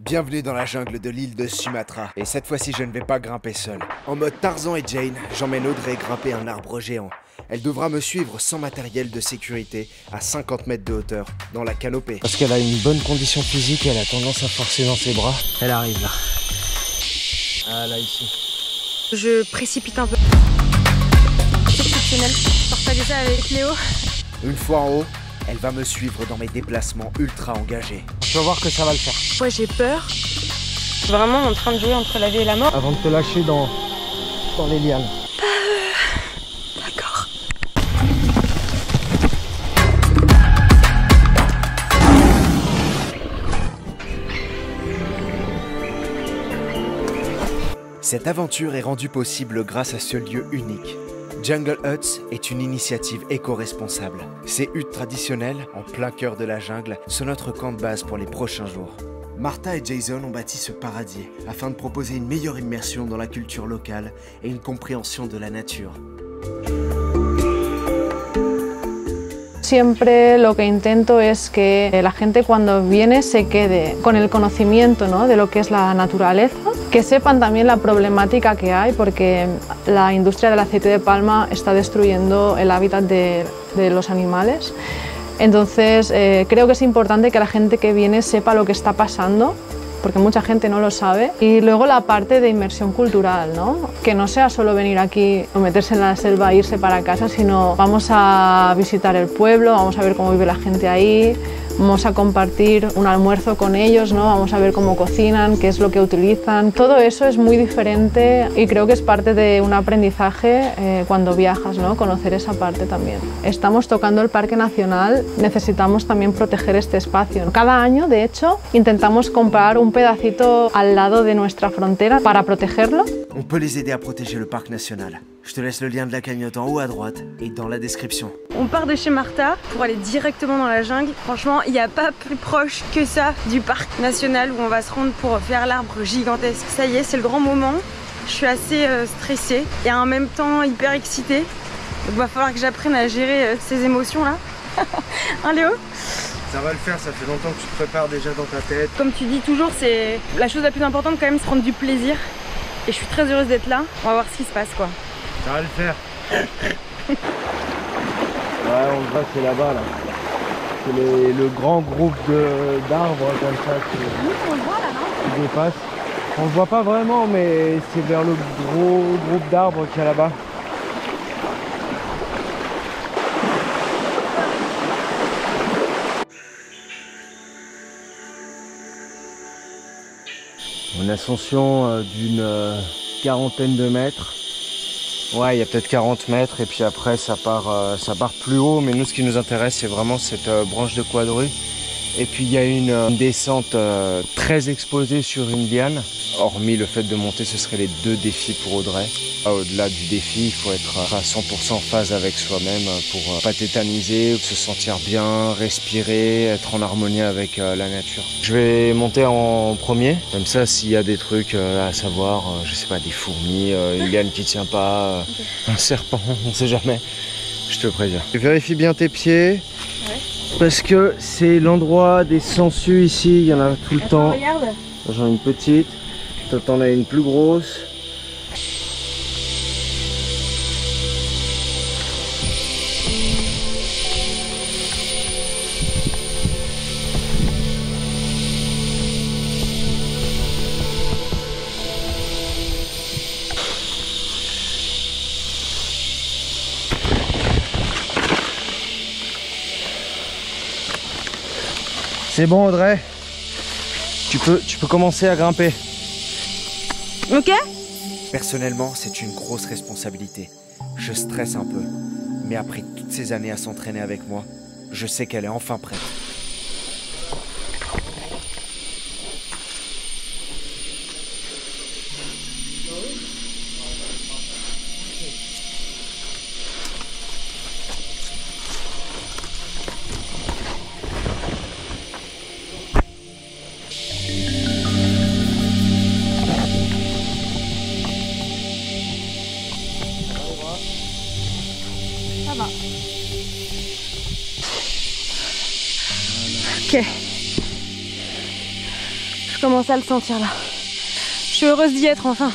Bienvenue dans la jungle de l'île de Sumatra. Et cette fois-ci, je ne vais pas grimper seul. En mode Tarzan et Jane, j'emmène Audrey grimper un arbre géant. Elle devra me suivre sans matériel de sécurité à 50 mètres de hauteur, dans la canopée. Parce qu'elle a une bonne condition physique et elle a tendance à forcer dans ses bras. Elle arrive là. Ah là, ici. Je précipite un peu. C'est exceptionnel. Partager ça avec Léo. Une fois en haut, elle va me suivre dans mes déplacements ultra engagés. Tu vas voir que ça va le faire. Ouais, j'ai peur. Vraiment en train de jouer entre la vie et la mort. Avant de te lâcher dans les lianes. D'accord. Cette aventure est rendue possible grâce à ce lieu unique. Jungle Huts est une initiative éco-responsable. Ces huttes traditionnelles, en plein cœur de la jungle, sont notre camp de base pour les prochains jours. Martha et Jason ont bâti ce paradis afin de proposer une meilleure immersion dans la culture locale et une compréhension de la nature. Siempre lo que intento es que la gente cuando viene se quede con el conocimiento, ¿no?, de lo que es la naturaleza, que sepan también la problemática que hay porque la industria del aceite de palma está destruyendo el hábitat de los animales. Entonces creo que es importante que la gente que viene sepa lo que está pasando, porque mucha gente no lo sabe. Y luego la parte de inmersión cultural, ¿no? Que no sea solo venir aquí o meterse en la selva e irse para casa, sino vamos a visitar el pueblo, vamos a ver cómo vive la gente ahí, vamos a compartir un almuerzo con ellos, ¿no? Vamos a ver cómo cocinan, qué es lo que utilizan. Todo eso es muy diferente y creo que es parte de un aprendizaje cuando viajas, ¿no? Conocer esa parte también. Estamos tocando el Parque Nacional, necesitamos también proteger este espacio. Cada año, de hecho, intentamos comprar un pedacito al lado de nuestra frontera para protegerlo. On peut les aider à protéger le parc national. Je te laisse le lien de la cagnotte en haut à droite et dans la description. On part de chez Martha pour aller directement dans la jungle. Franchement, il n'y a pas plus proche que ça du parc national où on va se rendre pour faire l'arbre gigantesque. Ça y est, c'est le grand moment. Je suis assez stressée et en même temps hyper excitée. Donc il va falloir que j'apprenne à gérer ces émotions là. Hein Léo? Ça va le faire, ça fait longtemps que tu te prépares déjà dans ta tête. Comme tu dis toujours, c'est la chose la plus importante quand même, c'est prendre du plaisir. Et je suis très heureuse d'être là. On va voir ce qui se passe quoi. Ça va le faire. Ouais, on le voit, c'est là-bas là. C'est le grand groupe d'arbres comme ça On le voit là, non? qui dépasse. On le voit pas vraiment, mais c'est vers le gros groupe d'arbres qu'il y a là-bas. Une ascension d'une quarantaine de mètres. Ouais, il y a peut-être 40 mètres et puis après ça part plus haut. Mais nous, ce qui nous intéresse, c'est vraiment cette branche de quadrue. Et puis il y a une descente très exposée sur une liane. Hormis le fait de monter, ce seraient les deux défis pour Audrey. Au-delà du défi, il faut être à 100% en phase avec soi-même pour pas tétaniser, se sentir bien, respirer, être en harmonie avec la nature. Je vais monter en premier, comme ça s'il y a des trucs à savoir, je sais pas, des fourmis, une liane qui tient pas, un serpent, on sait jamais, je te préviens. Vérifie bien tes pieds, parce que c'est l'endroit des sangsues ici, il y en a tout le temps. Regarde. J'en ai une petite, toi t'en as une plus grosse. C'est bon Audrey, tu peux commencer à grimper. Ok. Personnellement, c'est une grosse responsabilité. Je stresse un peu. Mais après toutes ces années à s'entraîner avec moi, je sais qu'elle est enfin prête. Ça va. Je commence à le sentir là. Je suis heureuse d'y être enfin.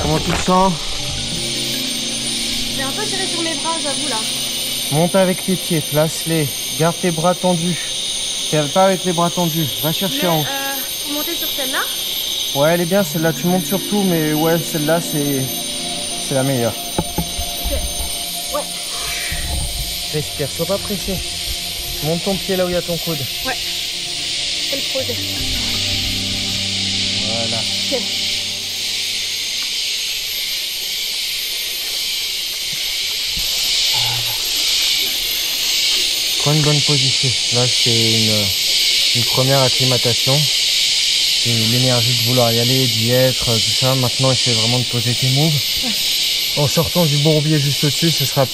Comment tu te sens? J'ai un peu tiré sur mes bras, j'avoue là. Monte avec tes pieds, place-les. Garde tes bras tendus. Tiens pas avec les bras tendus. Va chercher en haut. Pour monter sur celle-là? Ouais, elle est bien celle-là. Tu montes surtout, mais ouais, celle-là c'est la meilleure. Ok. Ouais. Respire, sois pas pressé. Monte ton pied là où il y a ton coude. Ouais. C'est le projet. Voilà. Ok. Prends une bonne position. Là, c'est une première acclimatation. C'est l'énergie de vouloir y aller, d'y être, tout ça. Maintenant, essaie vraiment de poser tes moves. Ouais. En sortant du bourbier juste au-dessus, ce sera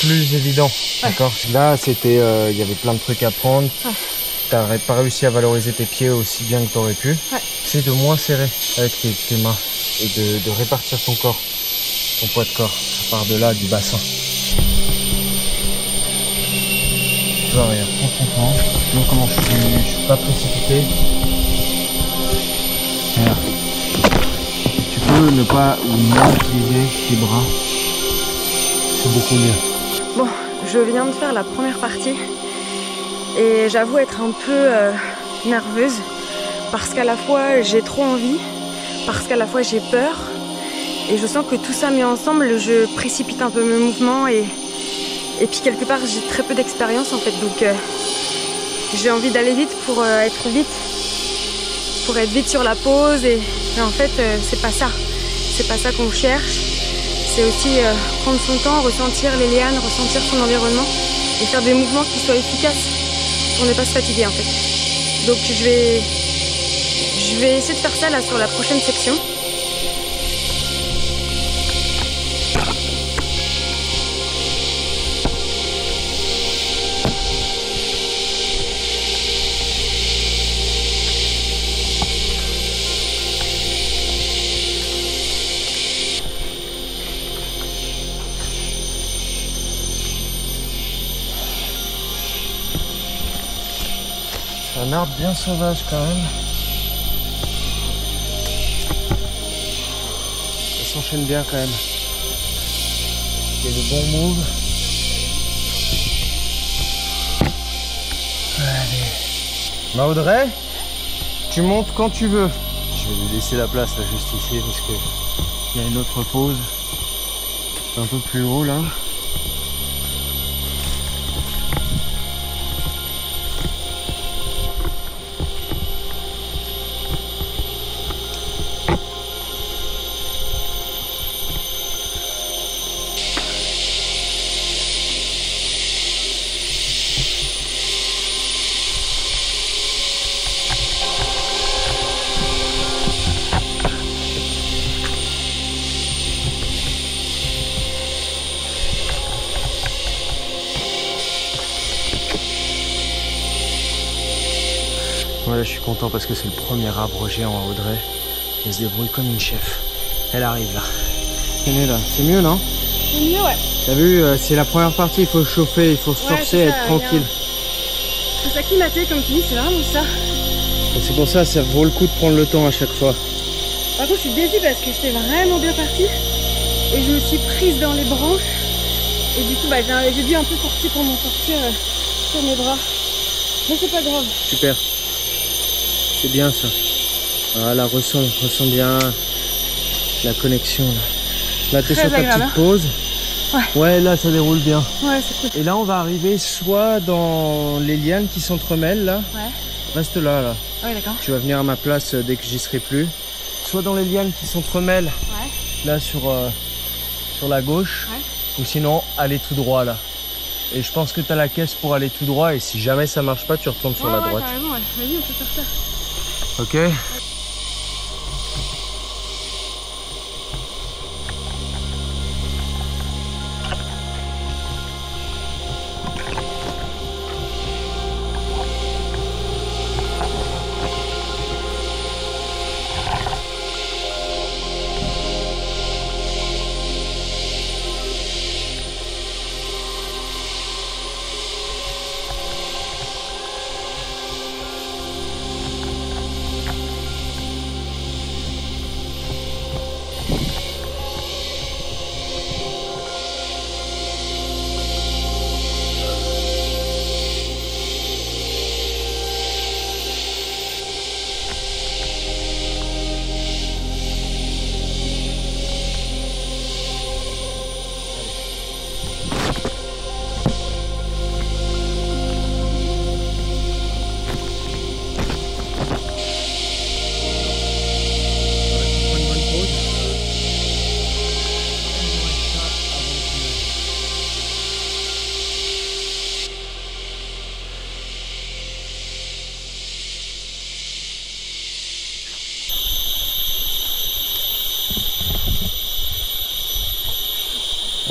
plus évident. Ouais. D'accord. Là, c'était, il y avait plein de trucs à prendre. Ouais. T'as pas réussi à valoriser tes pieds aussi bien que t'aurais pu. Ouais. Essaie de moins serrer avec tes mains et de répartir ton corps, ton poids de corps. Ça part de là, du bassin. Tu vois, regarde, prends ton temps. Donc comment je suis pas précipité. Regarde. Tu peux ne pas ou moins utiliser tes bras. C'est beaucoup mieux. Bon, je viens de faire la première partie et j'avoue être un peu nerveuse parce qu'à la fois j'ai trop envie, parce qu'à la fois j'ai peur et je sens que tout ça mis ensemble, je précipite un peu mes mouvements et puis quelque part j'ai très peu d'expérience en fait, donc j'ai envie d'aller vite pour être vite sur la pause et en fait c'est pas ça qu'on cherche. C'est aussi prendre son temps, ressentir les lianes, ressentir son environnement et faire des mouvements qui soient efficaces pour ne pas se fatiguer en fait. Donc je vais essayer de faire ça là sur la prochaine section. Un arbre bien sauvage quand même. Ça s'enchaîne bien quand même. Il y a des bons moves. Allez. Ma Audrey, tu montes quand tu veux. Je vais lui laisser la place là juste ici parce que il y a une autre pause un peu plus haut là. Voilà, je suis content parce que c'est le premier arbre géant à Audrey. Elle se débrouille comme une chef. Elle arrive là. Tenez là, c'est mieux non? C'est mieux, ouais. T'as vu, c'est la première partie, il faut chauffer, il faut se forcer à être tranquille. Faut s'acclimater comme tu dis, c'est vraiment ça. C'est pour ça, ça vaut le coup de prendre le temps à chaque fois. Par contre, je suis déçue parce que j'étais vraiment bien partie et je me suis prise dans les branches et du coup, j'ai dû un peu forcer pour m'en sortir sur mes bras. Mais c'est pas grave. Super. C'est bien ça. Voilà, ressens bien la connexion. Là, t'es sur ta petite pause. Ouais, là, ça déroule bien. Ouais, c'est cool. Et là, on va arriver soit dans les lianes qui s'entremêlent, là. Ouais. Reste là, là. Ouais, d'accord. Tu vas venir à ma place dès que j'y serai plus. Soit dans les lianes qui s'entremêlent, là, sur la gauche. Ouais. Ou sinon, aller tout droit, là. Et je pense que tu as la caisse pour aller tout droit. Et si jamais ça marche pas, tu retournes sur la droite. Carrément, ouais. Vas-y, on peut faire ça. Ok.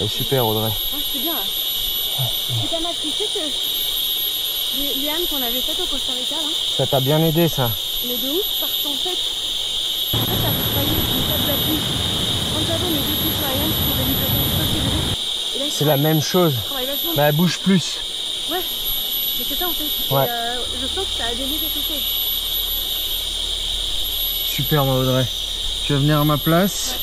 super Audrey. Oh, c'est bien là. C'est pas mal, tu sais que les lianes qu'on avait faites au Costa Rica là, Ça t'a bien aidé ça. mais de ouf parce qu'en fait, ça failli une table d'appui. Quand j'avais mes deux pieds sur la liane, je pouvais lui faire quelque chose que je veux. Et là, C'est la même chose. je travaille vachement. Mais elle bouge plus. Ouais, mais c'est ça en fait. Ouais. Et, je sens que ça a donné quelque chose. Super ma Audrey. Tu vas venir à ma place.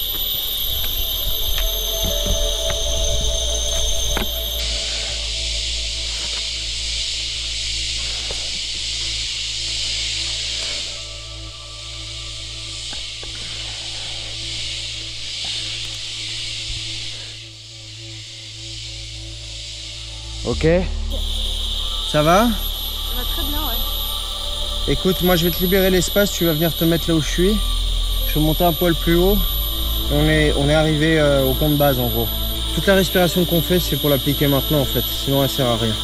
Ok. Ça va? Ça va très bien, ouais. Écoute, moi je vais te libérer l'espace, tu vas venir te mettre là où je suis. Je vais monter un poil plus haut. On est arrivé au camp de base en gros. Toute la respiration qu'on fait, c'est pour l'appliquer maintenant en fait, sinon elle sert à rien.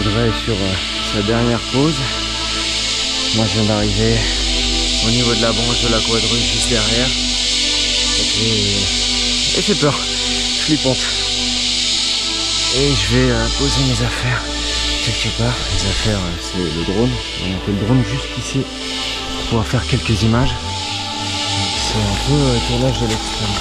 Audrey est sur sa dernière pause. Moi je viens d'arriver au niveau de la branche de la quadrille juste derrière. Et j'ai peur, flippante. Et je vais poser mes affaires quelque part. Les affaires c'est le drone. On a monté le drone jusqu'ici pour pouvoir faire quelques images. C'est un peu tournage de l'extrême.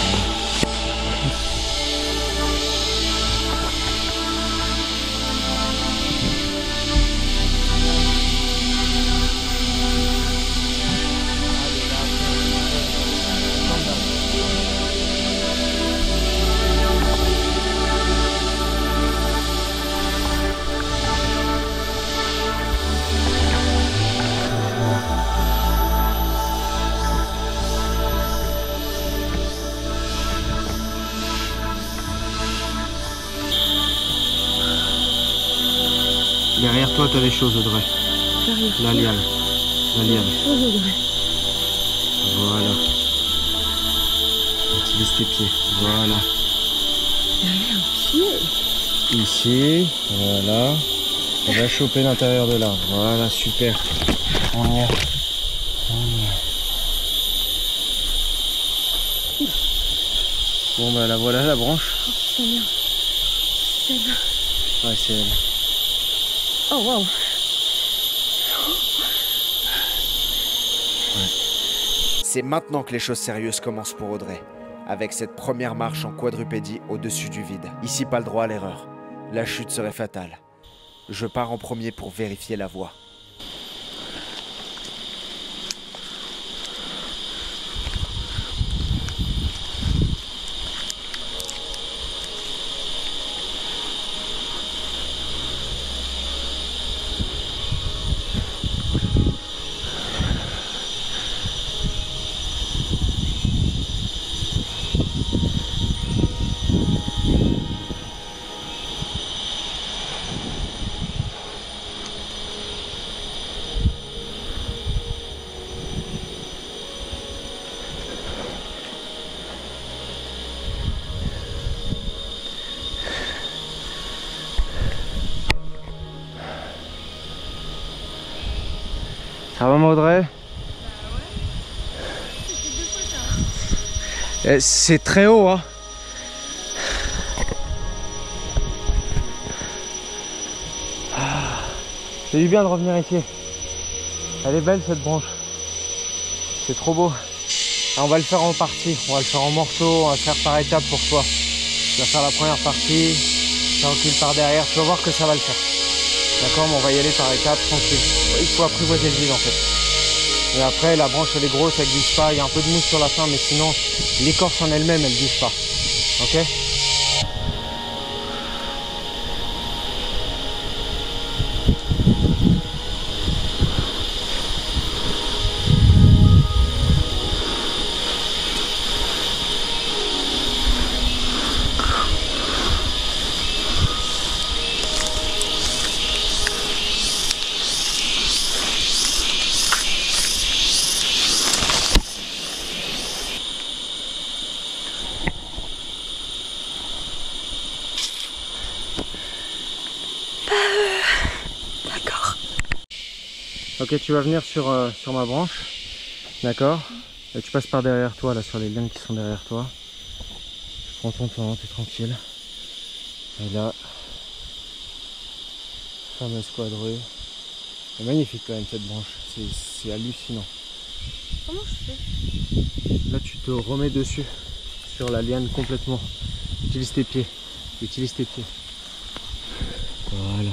Derrière toi, tu as des choses, Audrey. La liane. La liane. Voilà. Utilise tes pieds. Voilà. Derrière un pied. Ici. Voilà. On va choper l'intérieur de l'arbre. Voilà, super. On y est. On y est. Bon, bah la voilà, la branche. Oh, Seigneur. Seigneur. Ouais, c'est elle. Oh, waouh. C'est maintenant que les choses sérieuses commencent pour Audrey, avec cette première marche en quadrupédie au-dessus du vide. Ici, pas le droit à l'erreur. La chute serait fatale. Je pars en premier pour vérifier la voie. Ça va, Audrey? C'est très haut, hein. C'est du bien de revenir ici. Elle est belle cette branche. C'est trop beau. Ah, on va le faire en partie, on va le faire en morceaux, on va le faire par étapes pour toi. Tu vas faire la première partie, tranquille par derrière, tu vas voir que ça va le faire. D'accord, mais on va y aller par étapes, tranquille. Il faut apprivoiser le vide en fait. Et après, la branche elle est grosse, elle glisse pas, il y a un peu de mousse sur la fin, mais sinon, l'écorce en elle-même, elle glisse pas. Ok ? Ok, tu vas venir sur ma branche, d'accord? Et tu passes par derrière toi, là, sur les lianes qui sont derrière toi. Prends ton temps, t'es tranquille. Et là, fameuse quadrue. C'est magnifique quand même cette branche, c'est hallucinant. Comment je fais? Là, tu te remets dessus, sur la liane complètement. Utilise tes pieds, utilise tes pieds. Voilà.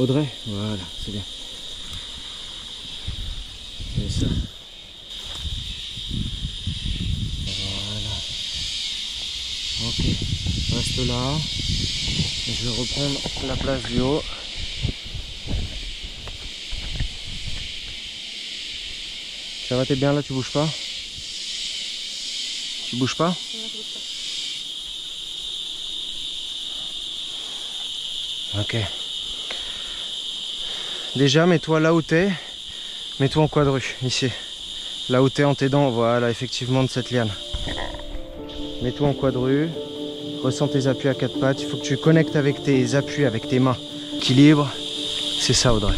Audrey, voilà, c'est bien. Et ça. Voilà. Ok, reste là. Je vais reprendre la place du haut. Ça va, t'es bien là, tu bouges pas? Tu bouges pas? Ok. Déjà, mets-toi là où t'es. Mets-toi en quadru, ici. Là où t'es en t'aidant, voilà, effectivement, de cette liane. Mets-toi en quadru. Ressens tes appuis à quatre pattes. Il faut que tu connectes avec tes appuis, avec tes mains. Équilibre. C'est ça, Audrey.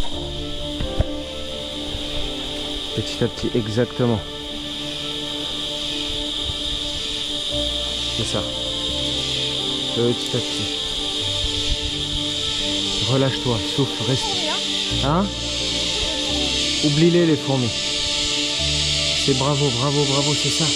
Petit à petit, exactement. C'est ça. Petit à petit. Relâche-toi, souffle, respire. Hein? Oublie-les, les fourmis. C'est bravo, bravo, bravo, c'est ça.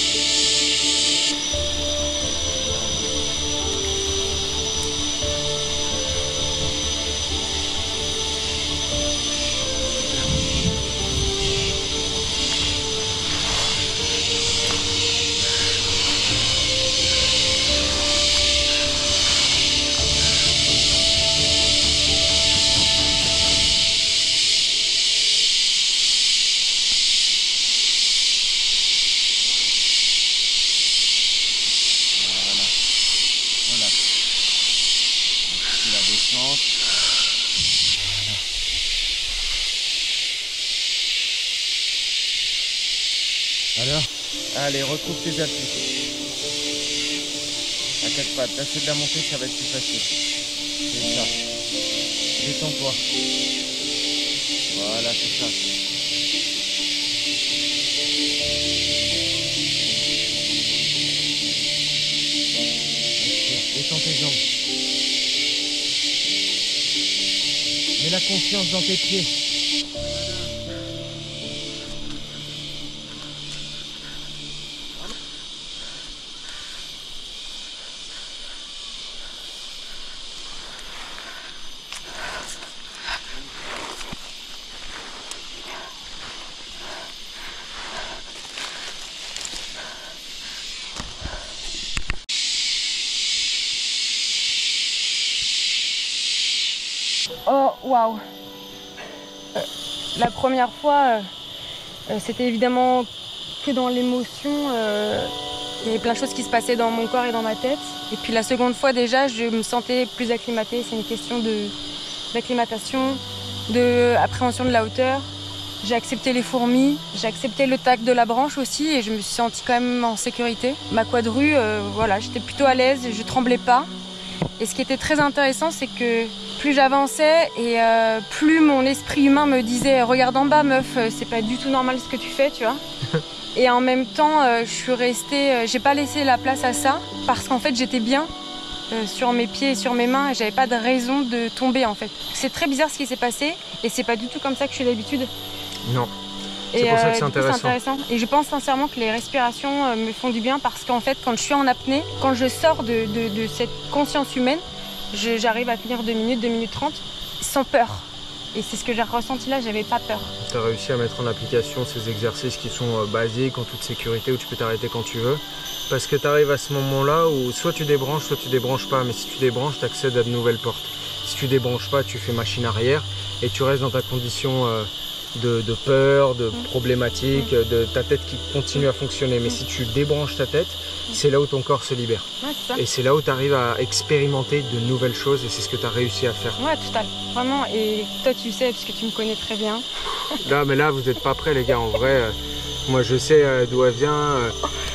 Alors, allez, retrouve tes appuis. À quatre pattes. Là, c'est de la montée, ça va être plus facile. C'est ça. Détends-toi. Voilà, c'est ça. Respire. Détends tes jambes. Mets la confiance dans tes pieds. Oh waouh! La première fois, c'était évidemment que dans l'émotion. Il y avait plein de choses qui se passaient dans mon corps et dans ma tête. Et puis la seconde fois déjà, je me sentais plus acclimatée. C'est une question d'acclimatation, d'appréhension de la hauteur. J'ai accepté les fourmis, j'ai accepté le tact de la branche aussi et je me suis sentie quand même en sécurité. Ma quadrue, voilà, j'étais plutôt à l'aise, je tremblais pas. Et ce qui était très intéressant, c'est que plus j'avançais et plus mon esprit humain me disait « Regarde en bas meuf, c'est pas du tout normal ce que tu fais, tu vois ». Et en même temps, je suis restée, j'ai pas laissé la place à ça parce qu'en fait j'étais bien sur mes pieds et sur mes mains et j'avais pas de raison de tomber en fait. C'est très bizarre ce qui s'est passé et c'est pas du tout comme ça que je suis d'habitude. Non. C'est pour ça que c'est intéressant. Et je pense sincèrement que les respirations me font du bien parce qu'en fait, quand je suis en apnée, quand je sors de cette conscience humaine, j'arrive à tenir 2 minutes, 2 minutes 30 sans peur. Et c'est ce que j'ai ressenti là, j'avais pas peur. Tu as réussi à mettre en application ces exercices qui sont basiques, en toute sécurité, où tu peux t'arrêter quand tu veux. Parce que tu arrives à ce moment-là où soit tu débranches pas. Mais si tu débranches, tu accèdes à de nouvelles portes. Si tu débranches pas, tu fais machine arrière et tu restes dans ta condition de peur, de problématique, de ta tête qui continue à fonctionner. Mais si tu débranches ta tête, c'est là où ton corps se libère. Ouais, c'est ça. Et c'est là où tu arrives à expérimenter de nouvelles choses et c'est ce que tu as réussi à faire. Ouais, total. Vraiment. Et toi, tu sais, puisque tu me connais très bien. Là, mais là, vous n'êtes pas prêts, les gars. En vrai, moi, je sais d'où elle vient.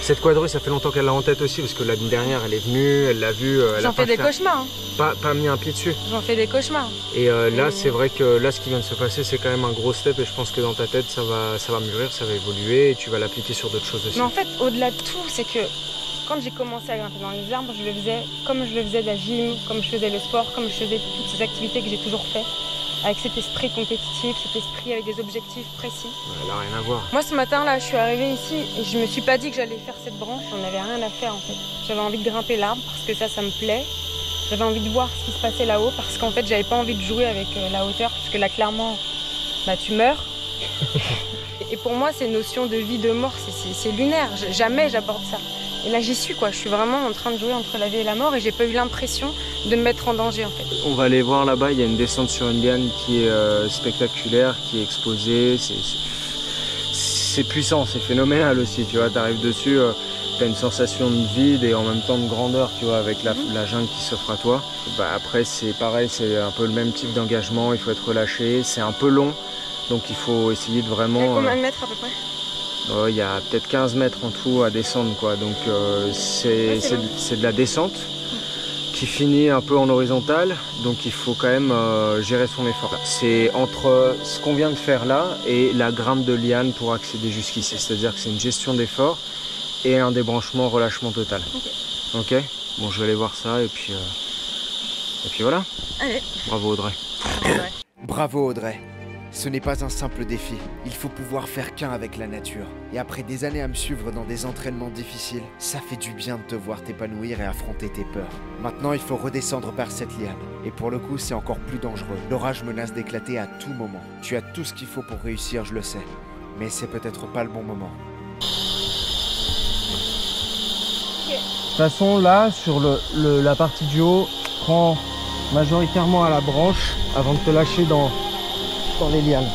Cette quadrille, ça fait longtemps qu'elle l'a en tête aussi, parce que l'année dernière, elle est venue, elle l'a vue. J'en fais des cauchemars. Hein. Pas mis un pied dessus. J'en fais des cauchemars. Et là, c'est vrai que là, ce qui vient de se passer, c'est quand même un gros step. Et je pense que dans ta tête, ça va mûrir, ça va évoluer. Et tu vas l'appliquer sur d'autres choses aussi. Mais en fait, au-delà de tout, c'est que quand j'ai commencé à grimper dans les arbres, je le faisais comme je le faisais de la gym, comme je faisais le sport, comme je faisais toutes ces activités que j'ai toujours fait. Avec cet esprit compétitif, cet esprit avec des objectifs précis. Elle n'a rien à voir. Moi, ce matin, là, je suis arrivée ici et je me suis pas dit que j'allais faire cette branche. J'en avais rien à faire, en fait. J'avais envie de grimper l'arbre parce que ça me plaît. J'avais envie de voir ce qui se passait là-haut parce qu'en fait, j'avais pas envie de jouer avec la hauteur parce que là, clairement, bah, tu meurs. Et pour moi, ces notions de vie, de mort, c'est lunaire. Jamais j'aborde ça. Et là, j'y suis, quoi. Je suis vraiment en train de jouer entre la vie et la mort et j'ai pas eu l'impression de me mettre en danger, en fait. On va aller voir là-bas, il y a une descente sur une liane qui est spectaculaire, qui est exposée. C'est puissant, c'est phénoménal aussi, tu vois. T'arrives dessus, t'as une sensation de vide et en même temps de grandeur, tu vois, avec la jungle qui s'offre à toi. Bah, après, c'est pareil, c'est un peu le même type d'engagement, il faut être relâché. C'est un peu long, donc il faut essayer de vraiment... Il y a combien de mètres à peu près ? Il y a peut-être 15 mètres en tout à descendre, quoi. Donc c'est de la descente qui finit un peu en horizontale, donc il faut quand même gérer son effort. C'est entre ce qu'on vient de faire là et la grimpe de liane pour accéder jusqu'ici. C'est-à-dire que c'est une gestion d'effort et un débranchement, relâchement total. Ok. Bon, je vais aller voir ça et puis voilà. Allez. Bravo Audrey. Bravo Audrey. Ce n'est pas un simple défi, il faut pouvoir faire qu'un avec la nature. Et après des années à me suivre dans des entraînements difficiles, ça fait du bien de te voir t'épanouir et affronter tes peurs. Maintenant, il faut redescendre par cette liane. Et pour le coup, c'est encore plus dangereux. L'orage menace d'éclater à tout moment. Tu as tout ce qu'il faut pour réussir, je le sais. Mais c'est peut-être pas le bon moment. De toute façon, là, sur la partie du haut, prends majoritairement à la branche avant de te lâcher dans les lianes.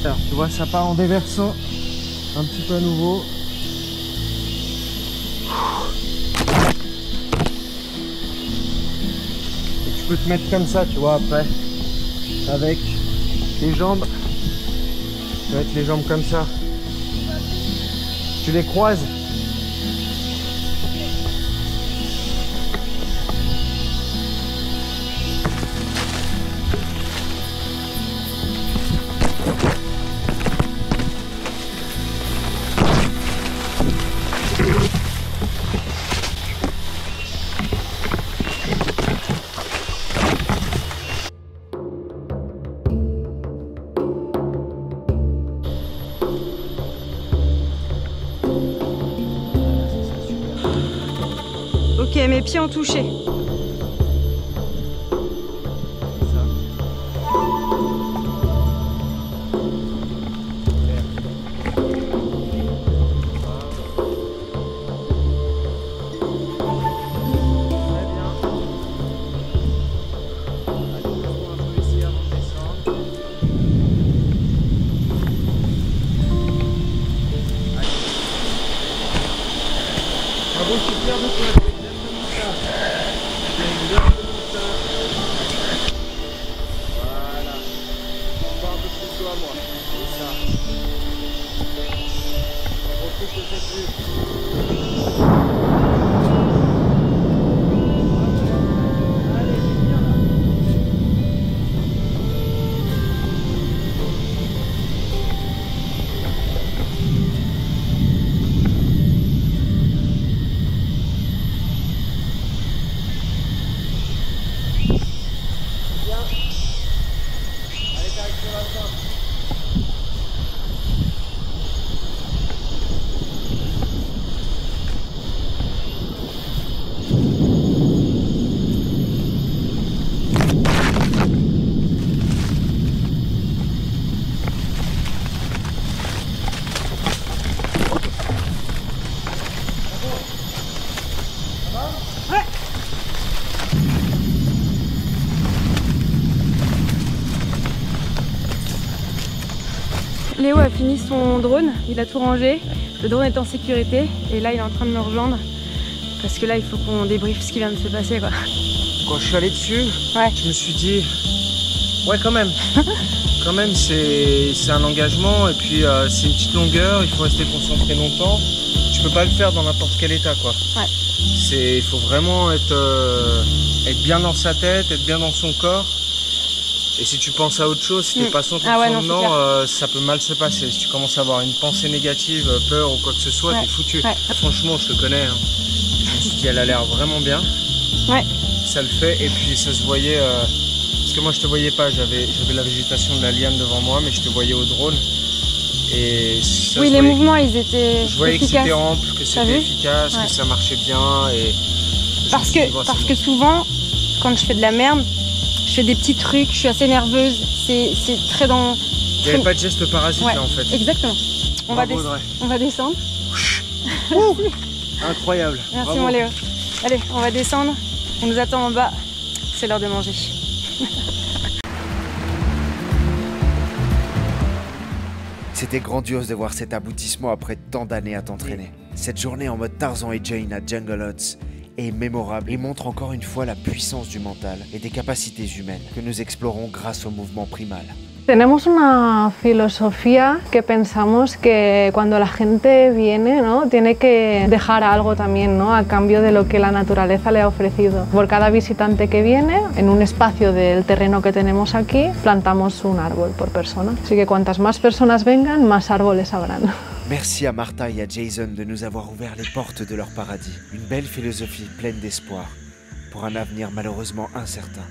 Alors, tu vois, ça part en déversant un petit peu à nouveau. Et tu peux te mettre comme ça, tu vois, après, avec les jambes. Tu peux mettre les jambes comme ça. Tu les croises. Ok, mes pieds ont touché. Bravo, je suis fier de toi. Léo a fini son drone, il a tout rangé. Le drone est en sécurité et là il est en train de me rejoindre. Parce que là il faut qu'on débriefe ce qui vient de se passer quoi. Quand je suis allé dessus, je me suis dit, ouais quand même. Quand même c'est un engagement et puis c'est une petite longueur, il faut rester concentré longtemps. Tu peux pas le faire dans n'importe quel état quoi. Ouais. Il faut vraiment être bien dans sa tête, être bien dans son corps. Et si tu penses à autre chose, si t'es pas 100% dedans, ça peut mal se passer. Si tu commences à avoir une pensée négative, peur ou quoi que ce soit, t'es foutu. Franchement, je te connais. Hein. Je me suis dit, elle a l'air vraiment bien. Ouais. Ça le fait. Et puis ça se voyait. Parce que moi, je te voyais pas. J'avais la végétation de la liane devant moi, mais je te voyais au drone. Et ça oui, les mouvements, ils étaient je voyais efficaces. que c'était ample, que c'était efficace, que ça marchait bien. Et parce que souvent, quand je fais de la merde, je fais des petits trucs, je suis assez nerveuse, c'est très dans... Il n'y avait pas de geste parasite là en fait. Exactement. On va descendre. Incroyable. Merci mon Léo. Allez, on va descendre. On nous attend en bas. C'est l'heure de manger. C'était grandiose de voir cet aboutissement après tant d'années à t'entraîner. Cette journée en mode Tarzan et Jane à Jungle Oats est mémorable et montre encore une fois la puissance du mental et des capacités humaines que nous explorons grâce au mouvement primal. Tenemos una filosofía que pensamos que cuando la gente viene, ¿no? Tiene que dejar algo también, ¿no? A cambio de lo que la naturaleza le ha ofrecido. Por cada visitante que viene, en un espacio del terreno que tenemos aquí, plantamos un árbol por persona. Así que cuantas más personas vengan, más árboles habrán. Merci à Martha et à Jason de nous avoir ouvert les portes de leur paradis. Une belle philosophie pleine d'espoir pour un avenir malheureusement incertain.